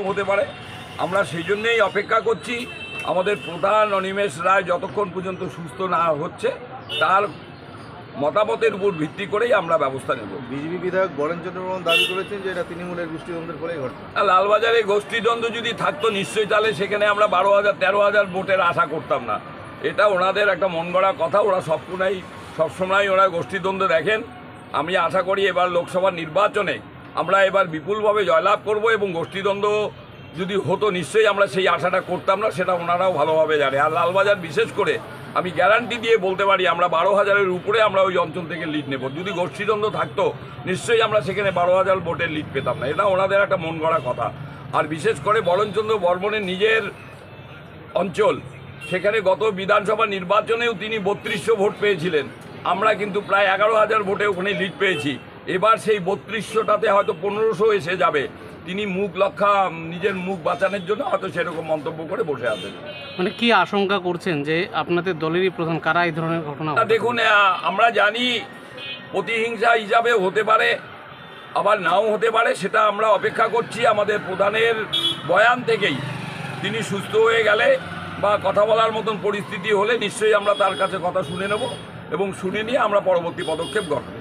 হতে পারে। আমরা সেই জন্যেই অপেক্ষা করছি। আমাদের প্রধান অনিমেষ রায় যতক্ষণ পর্যন্ত সুস্থ না হচ্ছে তার মতামতের উপর ভিত্তি করেই আমরা ব্যবস্থা নেব। বিজেপি বিধায়ক বরেন চন্দ্র বর্মন দাবি করেছেন যে এটা তৃণমূলের গোষ্ঠীদ্বন্দ্বের ফলেই ঘটে। লালবাজারে গোষ্ঠীদ্বন্দ্ব যদি থাকতো নিশ্চয়ই তাহলে সেখানে আমরা 12,000-13,000 ভোটের আশা করতাম না। এটা ওনাদের একটা মন গড়া কথা। ওরা সবসময় ওরা গোষ্ঠীদ্বন্দ্ব দেখেন। আমি আশা করি এবার লোকসভা নির্বাচনে আমরা এবার বিপুলভাবে জয়লাভ করব এবং গোষ্ঠীদ্বন্দ্ব যদি হতো নিশ্চয়ই আমরা সেই আশাটা করতাম না, সেটা ওনারাও ভালোভাবে জানে। আর লালবাজার বিশেষ করে আমি গ্যারান্টি দিয়ে বলতে পারি আমরা 12,000-এর উপরে আমরা ওই অঞ্চল থেকে লিড নেব। যদি গোষ্ঠীদ্বন্দ্ব থাকতো নিশ্চয়ই আমরা সেখানে 12,000 ভোটের লিড পেতাম না। এটা ওনাদের একটা মন গড়া কথা। আর বিশেষ করে বরণচন্দ্র বর্মনের নিজের অঞ্চল, সেখানে গত বিধানসভা নির্বাচনেও তিনি 3200 ভোট পেয়েছিলেন। আমরা কিন্তু প্রায় 11,000 ভোটে ওখানে লিড পেয়েছি। এবার সেই 3200টাতে হয়তো 1500 এসে যাবে। তিনি নিজের মুখ বাঁচানোর জন্য হয়তো সেরকম মন্তব্য করে বসে আছেন। মানে কি আশঙ্কা করছেন যে আপনাদের দলেরই প্রধান কারা এই ধরনের ঘটনা? দেখুন, আমরা জানি প্রতিহিংসা হিসাবে হতে পারে, আবার নাও হতে পারে, সেটা আমরা অপেক্ষা করছি আমাদের প্রধানের বয়ান থেকেই। তিনি সুস্থ হয়ে গেলে বা কথা বলার মতন পরিস্থিতি হলে নিশ্চয়ই আমরা তার কাছে কথা শুনে নেব এবং শুনে নিয়ে আমরা পরবর্তী পদক্ষেপ গ্রহণ করব।